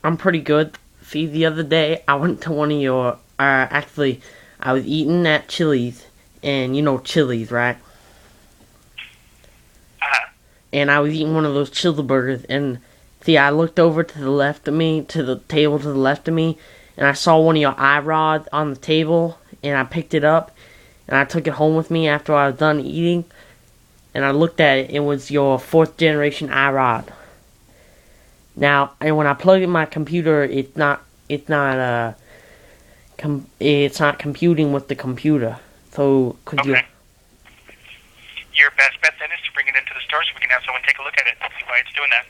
I'm pretty good. See, the other day I went to one of your. Actually, I was eating at Chili's, and you know Chili's, right? Uh-huh. And I was eating one of those chili burgers, and see, I looked over to the left of me, to the table to the left of me, and I saw one of your eye rods on the table, and I picked it up, and I took it home with me after I was done eating, and I looked at it. It was your fourth generation eye rod. Now, and when I plug in my computer, it's not computing with the computer. So could you? Okay. Your best bet then is to bring it into the store so we can have someone take a look at it and see why it's doing that.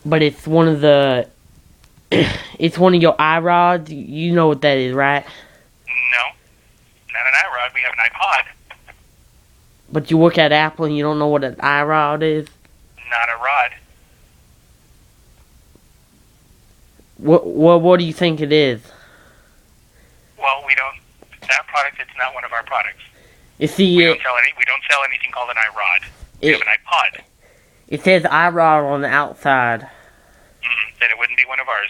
But it's one of the it's one of your eye rods. You know what that is, right? No, not an iRod. We have an iPod, But you work at Apple and you don't know what an eye rod is. not a rod. What do you think it is? Well, we don't. That product, it's not one of our products. You see, We don't sell anything called an iRod. We have an iPod. it says eye rod on the outside. Then it wouldn't be one of ours.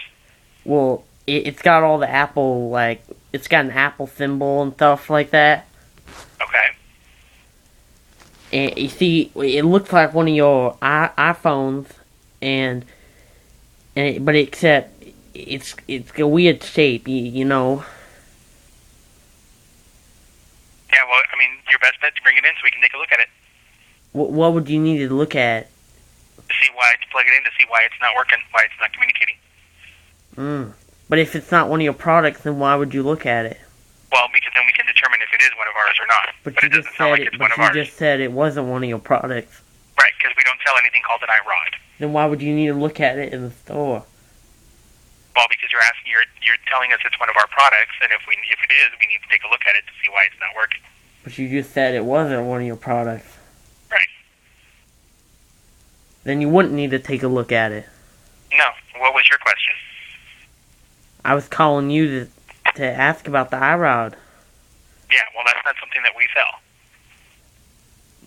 Well, it's got all the Apple, like, it's got an Apple symbol and stuff like that. Okay. And you see, it looks like one of your iPhones, but except it's a weird shape, you know. Yeah, well, I mean, your best bet to bring it in so we can take a look at it. What would you need to look at? To see why, to plug it in to see why it's not working, why it's not communicating. But if it's not one of your products, then why would you look at it? Well, because then we can determine if it is one of ours or not. But it doesn't sound like it's one of ours. You just said it wasn't one of your products. Right, because we don't sell anything called an iRod. Then why would you need to look at it in the store? Well, because you're telling us it's one of our products, and if it is, we need to take a look at it to see why it's not working. But you just said it wasn't one of your products. Right. Then you wouldn't need to take a look at it. No. What was your question? I was calling you to ask about the iRod. Yeah, well, that's not something that we sell.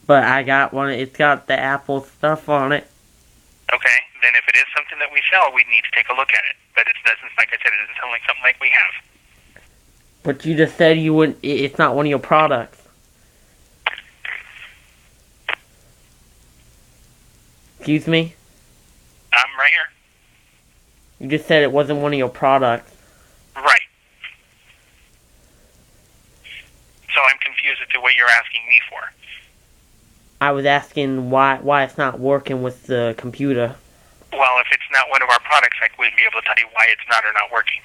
But I got one. It's got the Apple stuff on it. Okay, then if it is something that we sell, we need to take a look at it. But it doesn't, like I said, it doesn't sound like something like we have. But you just said you wouldn't. It's not one of your products. Excuse me? I'm right here. You just said it wasn't one of your products. Right. So I'm confused as to what you're asking me for. I was asking why it's not working with the computer. Well, if it's not one of our products, I wouldn't be able to tell you why it's not or not working.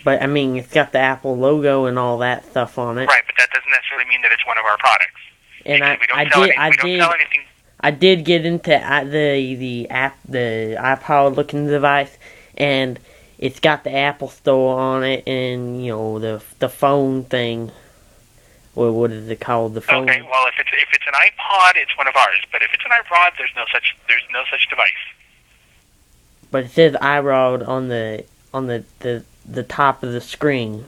But I mean, it's got the Apple logo and all that stuff on it. Right, but that doesn't necessarily mean that it's one of our products. And we don't sell anything. I did get into the iPod looking device, and it's got the Apple Store on it, and you know the phone thing. What is it called? The phone. Okay, well if it's an iPod, it's one of ours. But if it's an iPod, there's no such device. But it says iRod on the top of the screen.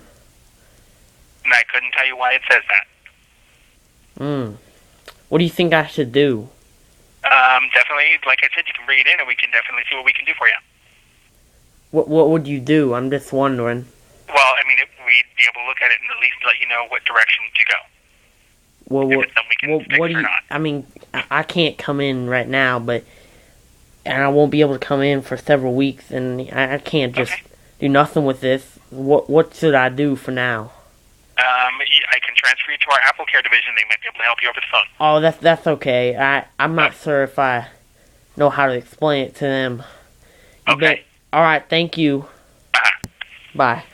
And I couldn't tell you why it says that. What do you think I should do? Definitely, like I said, you can bring it in and we can definitely see what we can do for you. What would you do? I'm just wondering. Well, I mean, we'd be able to look at it and at least let you know what direction to go. Well, if it's something we can fix what do or you? not. I mean, I can't come in right now, and I won't be able to come in for several weeks, and I can't just do nothing with this. What should I do for now? I can transfer you to our Apple Care division. They might be able to help you over the phone. Oh, that's okay. I'm not sure if I know how to explain it to them. Okay. All right. Thank you. Uh-huh. Bye.